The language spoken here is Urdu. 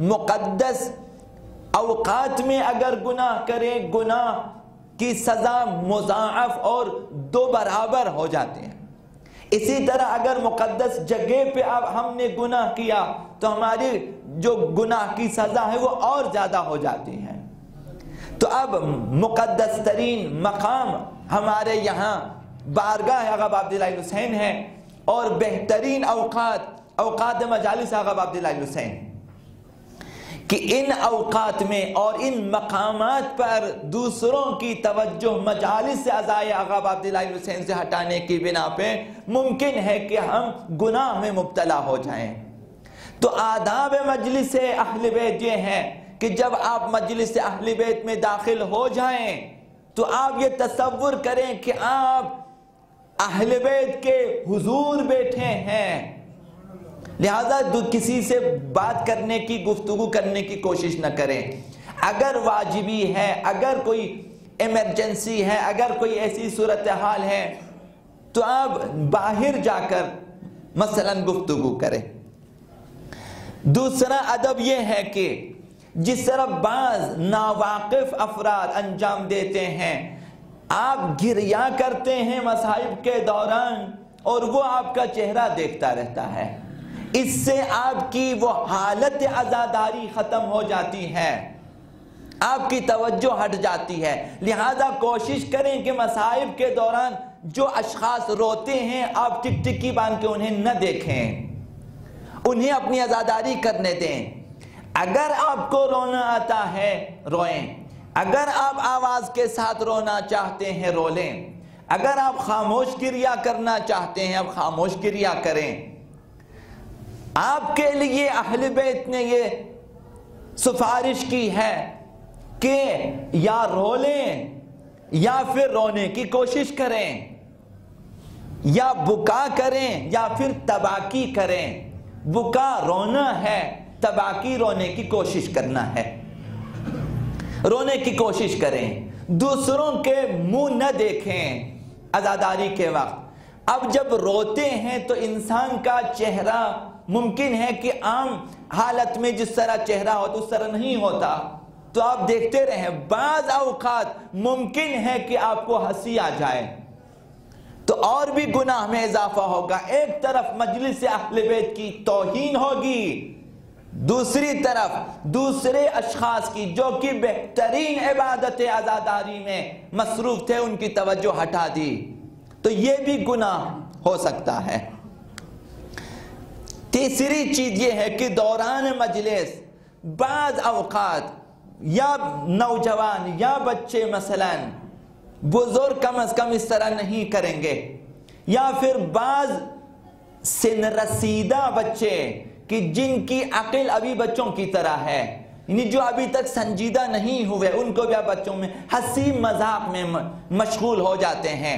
مقدس اوقات میں اگر گناہ کریں گناہ کی سزا مضاعف اور 2 برابر ہو جاتے ہیں. اسی طرح اگر مقدس جگہ پہ اب ہم نے گناہ کیا تو ہماری جو گناہ کی سزا ہے وہ اور زیادہ ہو جاتی ہے. تو اب مقدس ترین مقام ہمارے یہاں بارگاہ آقا باب عبداللہ حسین ہے، اور بہترین اوقات مجالس آقا باب عبداللہ حسین، کہ ان اوقات میں اور ان مقامات پر دوسروں کی توجہ مجالس سے عزائے آقا باب عبداللہ حسین سے ہٹانے کی بنا پہ ممکن ہے کہ ہم گناہ میں مبتلا ہو جائیں. تو آداب مجلس اہل بیت یہ ہے کہ جب آپ مجلس اہل بیت میں داخل ہو جائیں تو آپ یہ تصور کریں کہ آپ اہل بیت کے حضور بیٹھے ہیں، لہذا کسی سے بات کرنے کی گفتگو کرنے کی کوشش نہ کریں. اگر واجبی ہے، اگر کوئی ایمرجنسی ہے، اگر کوئی ایسی صورتحال ہے تو آپ باہر جا کر مثلا گفتگو کریں. دوسرا ادب یہ ہے کہ جس طرح بعض ناواقف افراد انجام دیتے ہیں، آپ گریا کرتے ہیں مصائب کے دوران اور وہ آپ کا چہرہ دیکھتا رہتا ہے، اس سے آپ کی وہ حالت عزاداری ختم ہو جاتی ہے، آپ کی توجہ ہٹ جاتی ہے. لہذا کوشش کریں کہ مصائب کے دوران جو اشخاص روتے ہیں آپ ٹک ٹکی باندھ کے انہیں نہ دیکھیں، انہیں اپنی عزاداری کرنے دیں. اگر آپ کو رونا آتا ہے روئیں، اگر آپ آواز کے ساتھ رونا چاہتے ہیں رو لیں، اگر آپ خاموش گریہ کرنا چاہتے ہیں آپ خاموش گریہ کریں. آپ کے لیے اہل بیت نے یہ سفارش کی ہے کہ یا رو لیں یا پھر رونے کی کوشش کریں، یا بکا کریں یا پھر تباکی کریں. بکا رونا ہے، تباکی رونے کی کوشش کرنا ہے. رونے کی کوشش کریں، دوسروں کے منہ نہ دیکھیں عزاداری کے وقت. اب جب روتے ہیں تو انسان کا چہرہ ممکن ہے کہ عام حالت میں جس طرح چہرہ ہوتا اس طرح نہیں ہوتا، تو آپ دیکھتے رہیں. بعض اوقات ممکن ہے کہ آپ کو ہنسی آ جائے تو اور بھی گناہ میں اضافہ ہوگا. ایک طرف مجلس اہل بیت کی توہین ہوگی، دوسری طرف دوسرے اشخاص کی جو کہ بہترین عبادت عزاداری میں مصروف تھے ان کی توجہ ہٹا دی، تو یہ بھی گناہ ہو سکتا ہے. تیسری چیز یہ ہے کہ دوران مجلس بعض اوقات یا نوجوان یا بچے مثلا بزرگ کم از کم اس طرح نہیں کریں گے، یا پھر بعض سن رسیدہ بچے کہ جن کی عقل ابھی بچوں کی طرح ہے، یعنی جو ابھی تک سنجیدہ نہیں ہوئے، ان کو بھی بچوں میں ہنسی مذاق میں مشغول ہو جاتے ہیں.